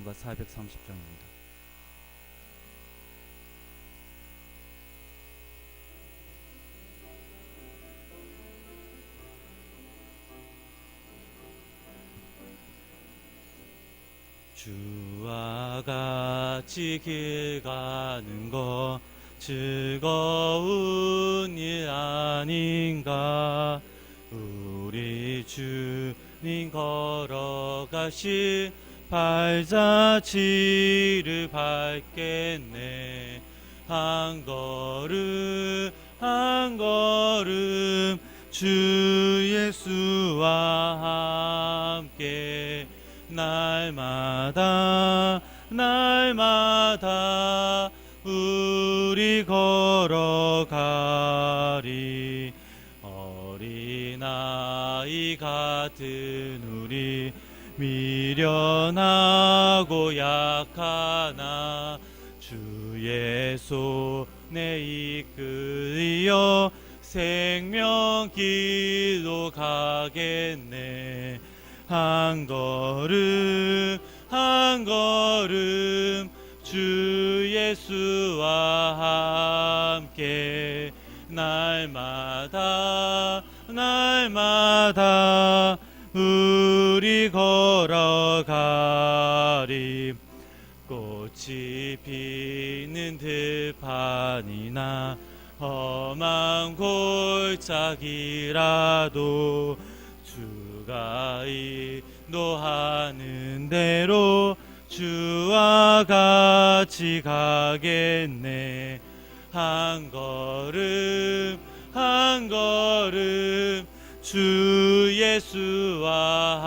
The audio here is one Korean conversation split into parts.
찬송가 430장입니다. 주와 같이 길 가는 것 즐거운 일 아닌가. 우리 주님 걸어가신 발자취를 밟겠네. 한 걸음 한 걸음 주 예수와 함께 날마다 날마다 우리 걸어가리. 어린아이 같은 우리 미련하고 약하나 주의 손에 이끌려 생명길로 가겠네. 한 걸음 한 걸음 주 예수와 함께 날마다 날마다 우리 걸어가리. 꽃이 피는 들판이나 험한 골짜기라도 주가 인도하는 대로 주와 같이 가겠네. 한 걸음 한 걸음 주 예수와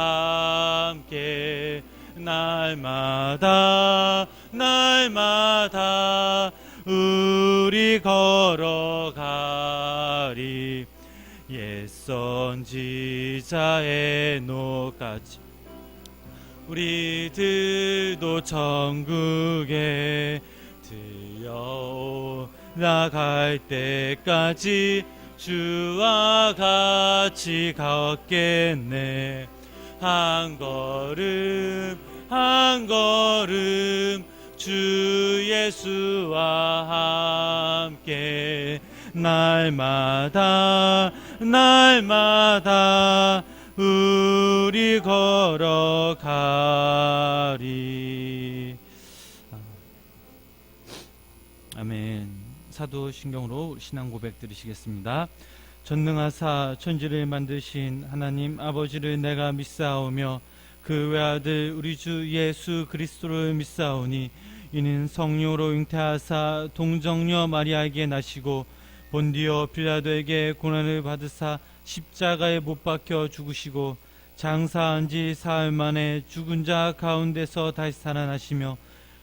함께 날마다 날마다 우리 걸어가리. 옛 선지자 에녹같이 우리들도 천국에 들려올라갈 때까지 주와 같이 걷겠네. 한 걸음 한 걸음 주 예수와 함께 날마다 날마다 우리 걸어가리. 아멘. 사도신경으로 신앙 고백 드리시겠습니다. 전능하사 천지를 만드신 하나님 아버지를 내가 믿사오며 그 외아들 우리 주 예수 그리스도를 믿사오니 이는 성령으로 잉태하사 동정녀 마리아에게 나시고 본디오 빌라도에게 고난을 받으사 십자가에 못 박혀 죽으시고 장사한 지 사흘 만에 죽은 자 가운데서 다시 살아나시며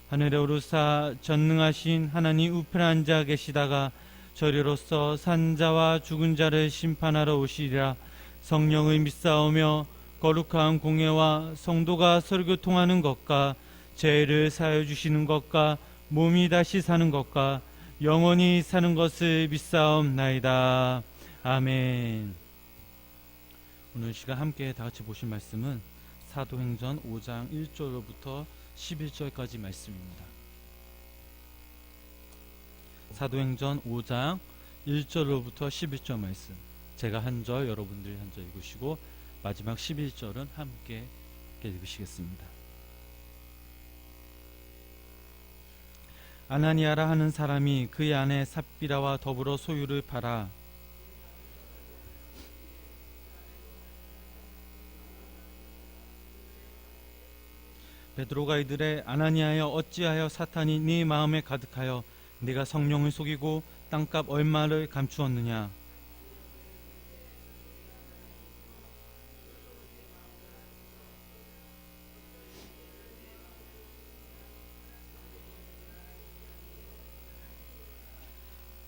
하늘에 오르사 전능하신 하나님 우편에 앉아 계시다가 저리로서 산자와 죽은 자를 심판하러 오시리라. 성령을 믿사오며 거룩한 공예와 성도가 서로 교통하는 것과 죄를 사하여 주시는 것과 몸이 다시 사는 것과 영원히 사는 것을 믿사옵나이다. 아멘. 오늘 시간 함께 다같이 보실 말씀은 사도행전 5장 1절로부터 11절까지 말씀입니다. 사도행전 5장 1절로부터 11절 말씀, 제가 한 절, 여러분들이 한 절 읽으시고 마지막 11절은 함께 읽으시겠습니다. 아나니아라 하는 사람이 그의 아내 삽비라와 더불어 소유를 팔아 베드로가 이르되 아나니아여 어찌하여 사탄이 네 마음에 가득하여 네가 성령을 속이고 땅값 얼마를 감추었느냐.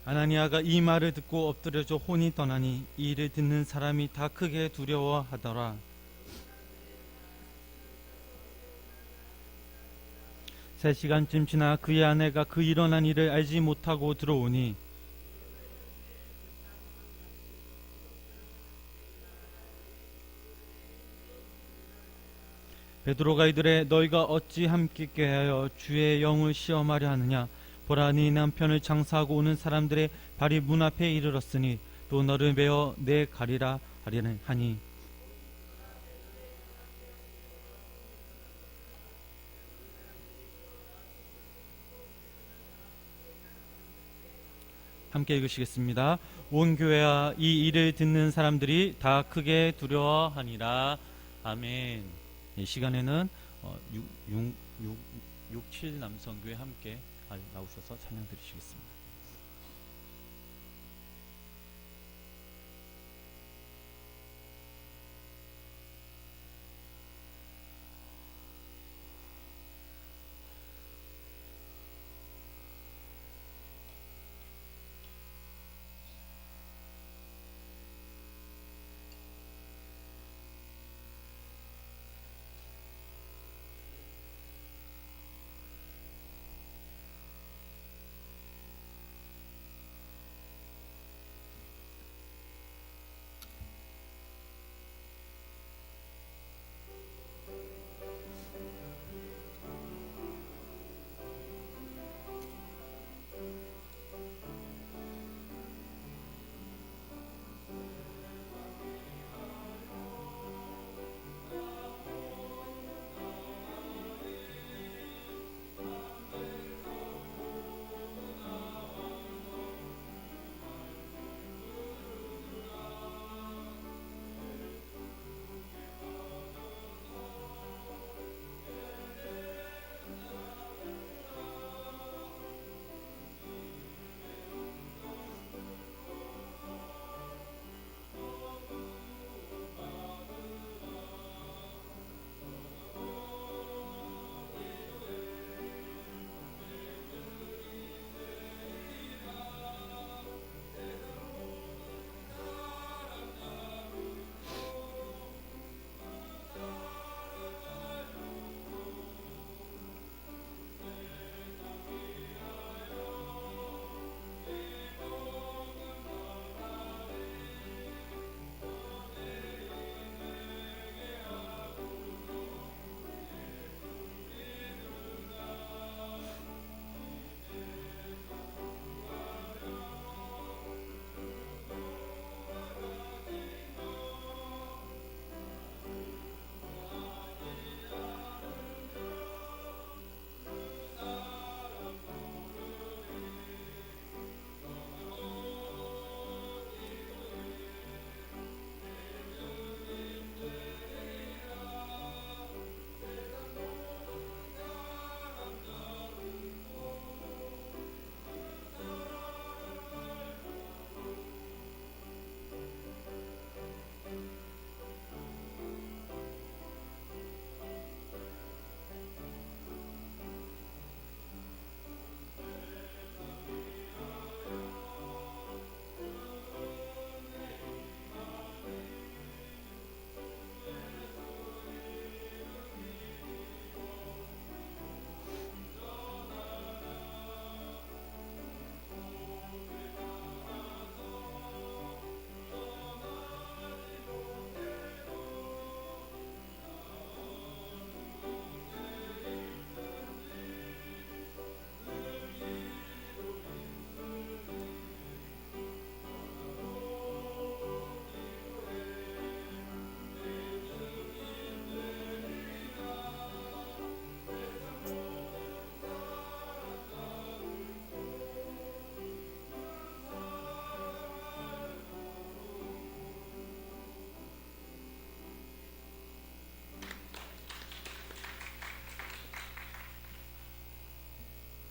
아나니아가 이 말을 듣고 엎드려져 혼이 떠나니 이 일을 듣는 사람이 다 크게 두려워하더라. 세 시간쯤 지나 그의 아내가 그 일어난 일을 알지 못하고 들어오니 베드로가 이르되 너희가 어찌 함께 꾀하여 주의 영을 시험하려 하느냐. 보라, 네 남편을 장사하고 오는 사람들의 발이 문 앞에 이르렀으니 또 너를 메어 내 가리라 하니. 함께 읽으시겠습니다. 온 교회와 이 일을 듣는 사람들이 다 크게 두려워하니라. 아멘. 이 시간에는 7 남성교회 함께 나오셔서 찬양 드리시겠습니다.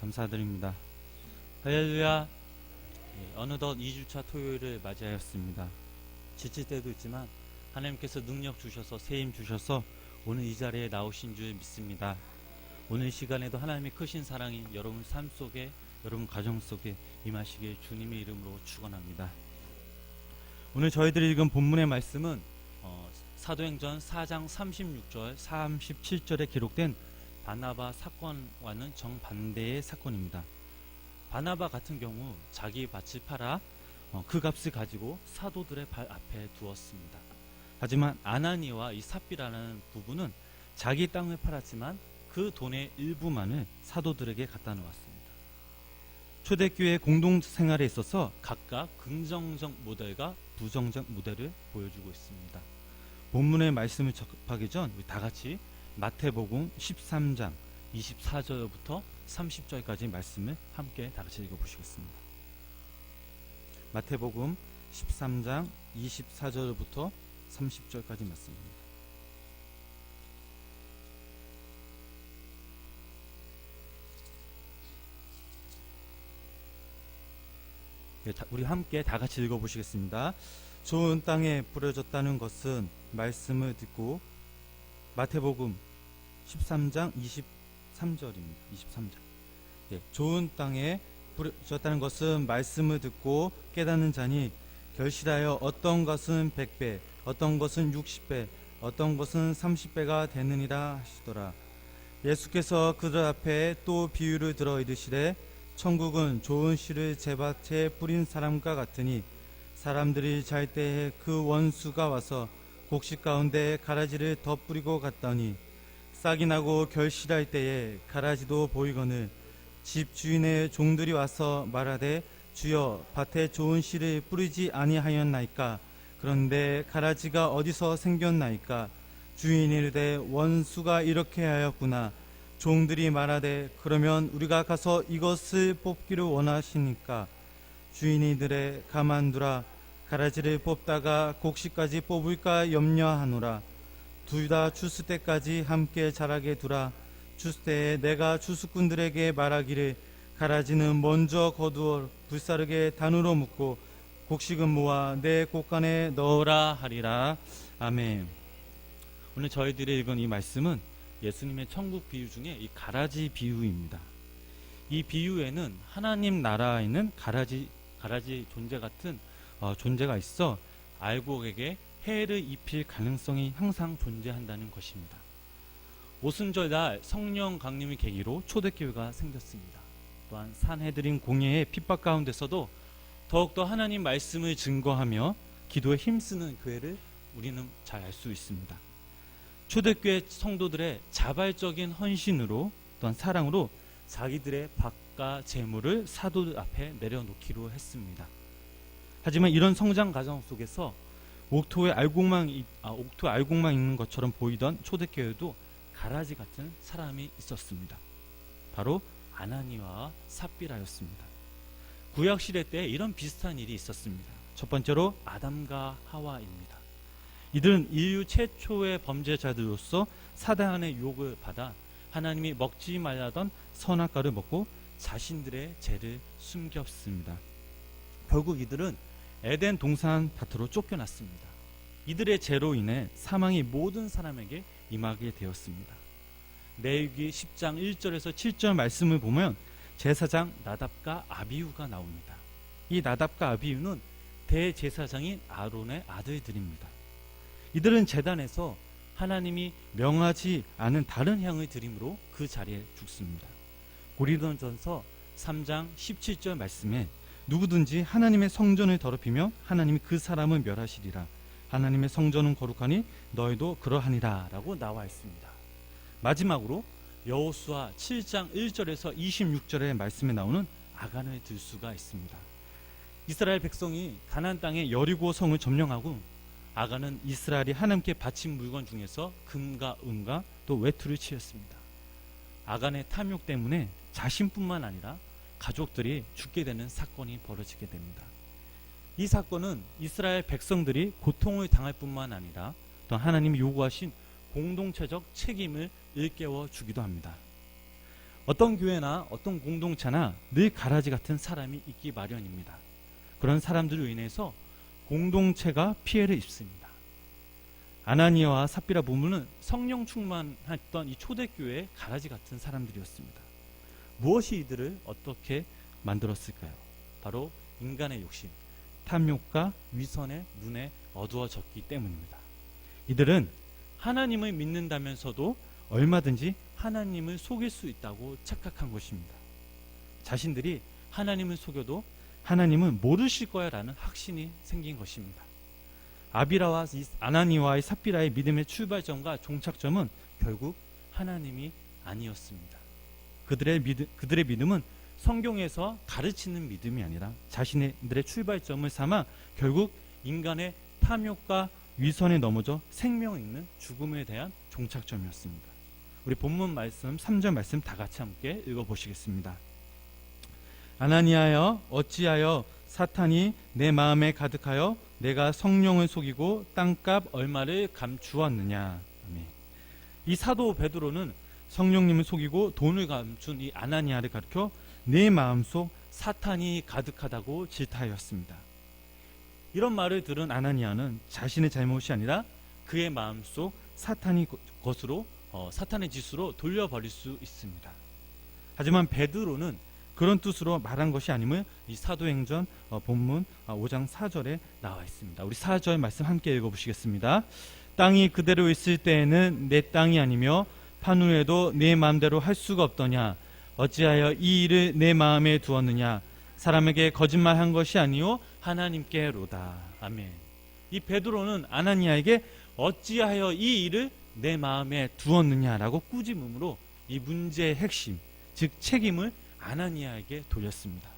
감사드립니다. 할렐루야. 어느덧 2주차 토요일을 맞이하였습니다. 지칠 때도 있지만 하나님께서 능력 주셔서 세임 주셔서 오늘 이 자리에 나오신 줄 믿습니다. 오늘 시간에도 하나님의 크신 사랑이 여러분 삶 속에, 여러분 가정 속에 임하시길 주님의 이름으로 축원합니다. 오늘 저희들이 읽은 본문의 말씀은 사도행전 4장 36절 37절에 기록된 바나바 사건과는 정반대의 사건입니다. 바나바 같은 경우 자기 밭을 팔아 그 값을 가지고 사도들의 발 앞에 두었습니다. 하지만 아나니와 이 삽비라는 부부는 자기 땅을 팔았지만 그 돈의 일부만을 사도들에게 갖다 놓았습니다. 초대교회 공동생활에 있어서 각각 긍정적 모델과 부정적 모델을 보여주고 있습니다. 본문의 말씀을 접하기 전 우리 다 같이 마태복음 13장 24절부터 30절까지 말씀을 함께 다 같이 읽어보시겠습니다. 마태복음 13장 24절부터 30절까지 말씀입니다. 우리 함께 다 같이 읽어보시겠습니다. 좋은 땅에 뿌려졌다는 것은 말씀을 듣고 마태복음 13장 23절입니다. 23절. 좋은 땅에 뿌려졌다는 것은 말씀을 듣고 깨닫는 자니 결실하여 어떤 것은 100배, 어떤 것은 60배, 어떤 것은 30배가 되느니라 하시더라. 예수께서 그들 앞에 또 비유를 들어 이르시되 천국은 좋은 씨를 제밭에 뿌린 사람과 같으니 사람들이 잘 때에 그 원수가 와서 곡식 가운데 가라지를 덧뿌리고 갔더니 싹이 나고 결실할 때에 가라지도 보이거늘 집 주인의 종들이 와서 말하되 주여 밭에 좋은 씨를 뿌리지 아니하였나이까. 그런데 가라지가 어디서 생겼나이까. 주인이 이르되 원수가 이렇게 하였구나. 종들이 말하되 그러면 우리가 가서 이것을 뽑기를 원하시니까. 주인이 이르되 가만두라. 가라지를 뽑다가 곡식까지 뽑을까 염려하노라. 둘 다 추수 때까지 함께 자라게 두라. 추수 때에 내가 추수꾼들에게 말하기를 가라지는 먼저 거두어 불사르게 단으로 묶고 곡식은 모아 내 곳간에 넣으라 하리라. 아멘. 오늘 저희들이 읽은 이 말씀은 예수님의 천국 비유 중에 이 가라지 비유입니다. 이 비유에는 하나님 나라에는 가라지 존재 같은 존재가 있어 알곡에게 해를 입힐 가능성이 항상 존재한다는 것입니다. 오순절날 성령 강림의 계기로 초대교회가 생겼습니다. 또한 산헤드린 공예의 핍박 가운데서도 더욱더 하나님 말씀을 증거하며 기도에 힘쓰는 교회를 우리는 잘 알 수 있습니다. 초대교회 성도들의 자발적인 헌신으로 또한 사랑으로 자기들의 밭과 재물을 사도들 앞에 내려놓기로 했습니다. 하지만 이런 성장 과정 속에서 옥토에 알곡만 있는 것처럼 보이던 초대교회도 가라지 같은 사람이 있었습니다. 바로 아나니아와 삽비라였습니다. 구약시대 때 이런 비슷한 일이 있었습니다. 첫 번째로 아담과 하와입니다. 이들은 인류 최초의 범죄자들로서 사단의 유혹을 받아 하나님이 먹지 말라던 선악과를 먹고 자신들의 죄를 숨겼습니다. 결국 이들은 에덴 동산 밭으로 쫓겨났습니다. 이들의 죄로 인해 사망이 모든 사람에게 임하게 되었습니다. 레위기 10장 1절에서 7절 말씀을 보면 제사장 나답과 아비후가 나옵니다. 이 나답과 아비후는 대제사장인 아론의 아들들입니다. 이들은 제단에서 하나님이 명하지 않은 다른 향을 드림으로 그 자리에 죽습니다. 고린도전서 3장 17절 말씀에 누구든지 하나님의 성전을 더럽히면 하나님이 그 사람을 멸하시리라. 하나님의 성전은 거룩하니 너희도 그러하니라 라고 나와 있습니다. 마지막으로 여호수아 7장 1절에서 26절의 말씀에 나오는 아간을 들 수가 있습니다. 이스라엘 백성이 가나안 땅의 여리고 성을 점령하고 아간은 이스라엘이 하나님께 바친 물건 중에서 금과 은과 또 외투를 취했습니다. 아간의 탐욕 때문에 자신뿐만 아니라 가족들이 죽게 되는 사건이 벌어지게 됩니다. 이 사건은 이스라엘 백성들이 고통을 당할 뿐만 아니라 또 하나님이 요구하신 공동체적 책임을 일깨워 주기도 합니다. 어떤 교회나 어떤 공동체나 늘 가라지 같은 사람이 있기 마련입니다. 그런 사람들로 인해서 공동체가 피해를 입습니다. 아나니아와 삽비라 부부는 성령 충만했던 이 초대교회의 가라지 같은 사람들이었습니다. 무엇이 이들을 어떻게 만들었을까요? 바로 인간의 욕심, 탐욕과 위선의 눈에 어두워졌기 때문입니다. 이들은 하나님을 믿는다면서도 얼마든지 하나님을 속일 수 있다고 착각한 것입니다. 자신들이 하나님을 속여도 하나님은 모르실 거야 라는 확신이 생긴 것입니다. 아비라와 아나니아와의 삽비라의 믿음의 출발점과 종착점은 결국 하나님이 아니었습니다. 그들의 믿음은 성경에서 가르치는 믿음이 아니라 자신들의 출발점을 삼아 결국 인간의 탐욕과 위선에 넘어져 생명 있는 죽음에 대한 종착점이었습니다. 우리 본문 말씀 3절 말씀 다 같이 함께 읽어보시겠습니다. 아나니아여, 어찌하여 사탄이 내 마음에 가득하여 내가 성령을 속이고 땅값 얼마를 감추었느냐. 아멘. 이 사도 베드로는 성령님을 속이고 돈을 감춘 이 아나니아를 가르쳐 내 마음속 사탄이 가득하다고 질타하였습니다. 이런 말을 들은 아나니아는 자신의 잘못이 아니라 그의 마음속 사탄의 짓으로 돌려버릴 수 있습니다. 하지만 베드로는 그런 뜻으로 말한 것이 아님을 이 사도행전 본문 5장 4절에 나와 있습니다. 우리 4절 말씀 함께 읽어보시겠습니다. 땅이 그대로 있을 때에는 내 땅이 아니며 판후에도 내 마음대로 할 수가 없더냐. 어찌하여 이 일을 내 마음에 두었느냐. 사람에게 거짓말한 것이 아니요 하나님께로다. 아멘. 이 베드로는 아나니아에게 어찌하여 이 일을 내 마음에 두었느냐라고 꾸짖음으로 이 문제의 핵심, 즉 책임을 아나니아에게 돌렸습니다.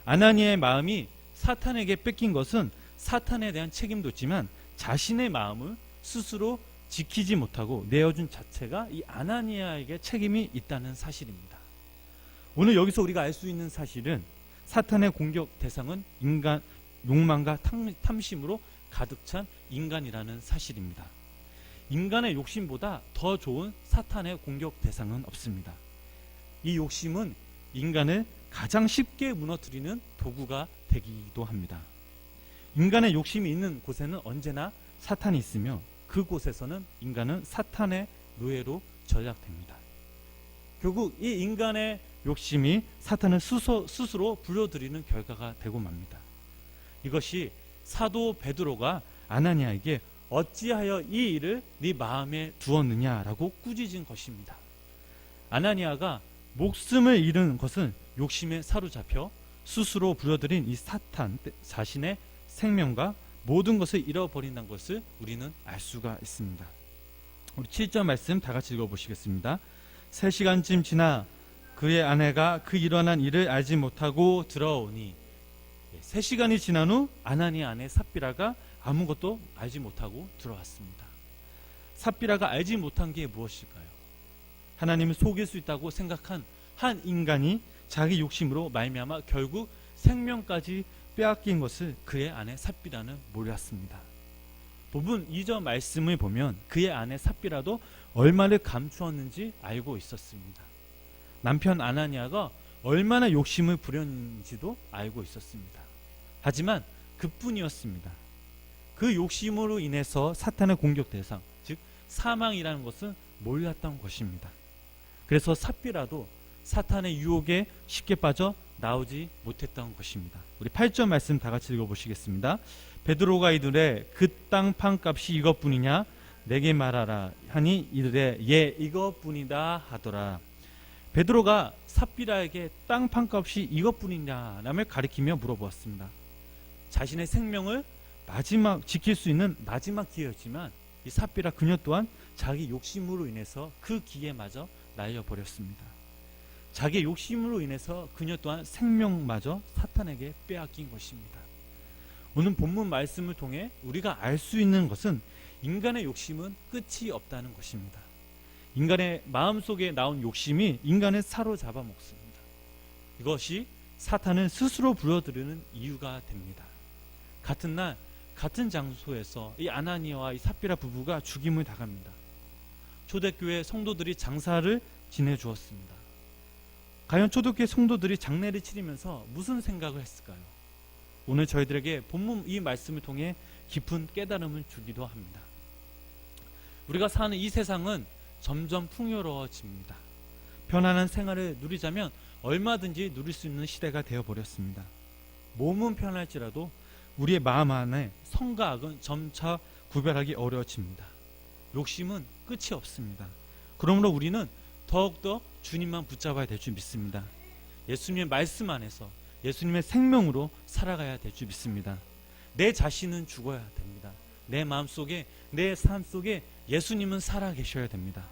아나니아의 마음이 사탄에게 뺏긴 것은 사탄에 대한 책임도 있지만 자신의 마음을 스스로 지키지 못하고 내어준 자체가 이 아나니아에게 책임이 있다는 사실입니다. 오늘 여기서 우리가 알 수 있는 사실은 사탄의 공격 대상은 인간 욕망과 탐심으로 가득 찬 인간이라는 사실입니다. 인간의 욕심보다 더 좋은 사탄의 공격 대상은 없습니다. 이 욕심은 인간을 가장 쉽게 무너뜨리는 도구가 되기도 합니다. 인간의 욕심이 있는 곳에는 언제나 사탄이 있으며 그곳에서는 인간은 사탄의 노예로 전락됩니다. 결국 이 인간의 욕심이 사탄을 스스로 불러들이는 결과가 되고 맙니다. 이것이 사도 베드로가 아나니아에게 어찌하여 이 일을 네 마음에 두었느냐라고 꾸짖은 것입니다. 아나니아가 목숨을 잃은 것은 욕심에 사로잡혀 스스로 불러들인 이 사탄 자신의 생명과 모든 것을 잃어버린다는 것을 우리는 알 수가 있습니다. 우리 7절 말씀 다 같이 읽어보시겠습니다. 3시간쯤 지나 그의 아내가 그 일어난 일을 알지 못하고 들어오니 3시간이 지난 후 아나니아 아내 삽비라가 아무것도 알지 못하고 들어왔습니다. 삽비라가 알지 못한 게 무엇일까요? 하나님을 속일 수 있다고 생각한 한 인간이 자기 욕심으로 말미암아 결국 생명까지 빼앗긴 것을 그의 아내 삽비라는 몰랐습니다. 본문 2절 말씀을 보면 그의 아내 삽비라도 얼마를 감추었는지 알고 있었습니다. 남편 아나니아가 얼마나 욕심을 부렸는지도 알고 있었습니다. 하지만 그뿐이었습니다. 그 욕심으로 인해서 사탄의 공격 대상, 즉 사망이라는 것은 몰랐던 것입니다. 그래서 삽비라도 사탄의 유혹에 쉽게 빠져 나오지 못했던 것입니다. 우리 8절 말씀 다 같이 읽어보시겠습니다. 베드로가 이르되 그 땅 판값이 이것뿐이냐 내게 말하라 하니 이르되 예 이것뿐이다 하더라. 베드로가 삽비라에게 땅 판값이 이것뿐이냐라며 가리키며 물어보았습니다. 자신의 생명을 지킬 수 있는 마지막 기회였지만 이 삽비라 그녀 또한 자기 욕심으로 인해서 그 기회마저 날려버렸습니다. 자기의 욕심으로 인해서 그녀 또한 생명마저 사탄에게 빼앗긴 것입니다. 오늘 본문 말씀을 통해 우리가 알 수 있는 것은 인간의 욕심은 끝이 없다는 것입니다. 인간의 마음속에 나온 욕심이 인간을 사로잡아 먹습니다. 이것이 사탄을 스스로 불러들이는 이유가 됩니다. 같은 날 같은 장소에서 이 아나니아와 이 삽비라 부부가 죽임을 당합니다. 초대교회 성도들이 장사를 지내주었습니다. 과연 초대교회 성도들이 장례를 치르면서 무슨 생각을 했을까요? 오늘 저희들에게 본문 이 말씀을 통해 깊은 깨달음을 주기도 합니다. 우리가 사는 이 세상은 점점 풍요로워집니다. 편안한 생활을 누리자면 얼마든지 누릴 수 있는 시대가 되어버렸습니다. 몸은 편할지라도 우리의 마음 안에 선과 악은 점차 구별하기 어려워집니다. 욕심은 끝이 없습니다. 그러므로 우리는 더욱더 주님만 붙잡아야 될 줄 믿습니다. 예수님의 말씀 안에서 예수님의 생명으로 살아가야 될 줄 믿습니다. 내 자신은 죽어야 됩니다. 내 마음속에 내 삶 속에 예수님은 살아 계셔야 됩니다.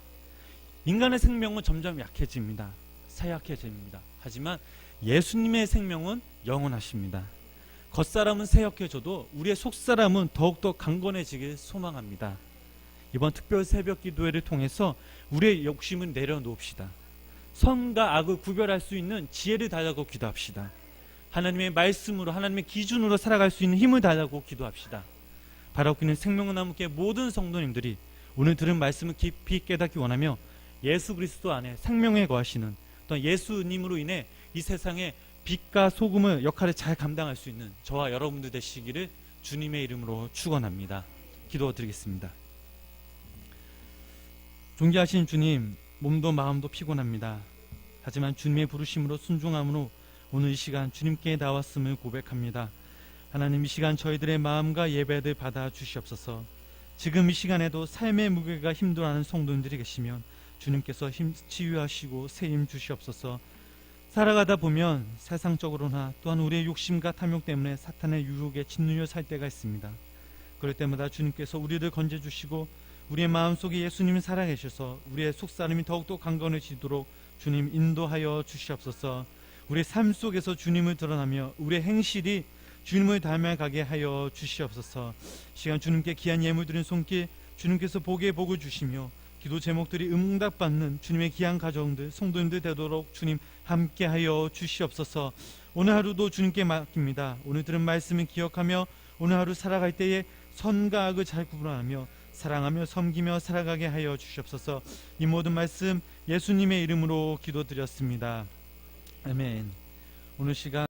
인간의 생명은 점점 약해집니다. 사약해집니다. 하지만 예수님의 생명은 영원하십니다. 겉사람은 새약해져도 우리의 속사람은 더욱더 강건해지길 소망합니다. 이번 특별 새벽 기도회를 통해서 우리의 욕심을 내려놓읍시다. 선과 악을 구별할 수 있는 지혜를 달라고 기도합시다. 하나님의 말씀으로, 하나님의 기준으로 살아갈 수 있는 힘을 달라고 기도합시다. 바라고 있는 생명의 나무교회 모든 성도님들이 오늘 들은 말씀을 깊이 깨닫기 원하며 예수 그리스도 안에 생명에 거하시는 또 예수님으로 인해 이 세상에 빛과 소금의 역할을 잘 감당할 수 있는 저와 여러분들 되시기를 주님의 이름으로 축원합니다. 기도드리겠습니다. 존귀하신 주님, 몸도 마음도 피곤합니다. 하지만 주님의 부르심으로 순종함으로 오늘 이 시간 주님께 나왔음을 고백합니다. 하나님, 이 시간 저희들의 마음과 예배를 받아 주시옵소서. 지금 이 시간에도 삶의 무게가 힘들어하는 성도님들이 계시면 주님께서 치유하시고 세임 주시옵소서. 살아가다 보면 세상적으로나 또한 우리의 욕심과 탐욕 때문에 사탄의 유혹에 짓눌려 살 때가 있습니다. 그럴 때마다 주님께서 우리를 건져주시고 우리의 마음속에 예수님이 살아계셔서 우리의 속사람이 더욱더 강건해지도록 주님 인도하여 주시옵소서. 우리의 삶 속에서 주님을 드러나며 우리의 행실이 주님을 닮아가게 하여 주시옵소서. 시간 주님께 귀한 예물 드린 손길 주님께서 복에 복을 주시며 기도 제목들이 응답받는 주님의 귀한 가정들 성도님들 되도록 주님 함께하여 주시옵소서. 오늘 하루도 주님께 맡깁니다. 오늘 들은 말씀을 기억하며 오늘 하루 살아갈 때에 선과 악을 잘 구분하며 사랑하며 섬기며 살아가게 하여 주시옵소서. 이 모든 말씀 예수님의 이름으로 기도드렸습니다. 아멘. 오늘 시간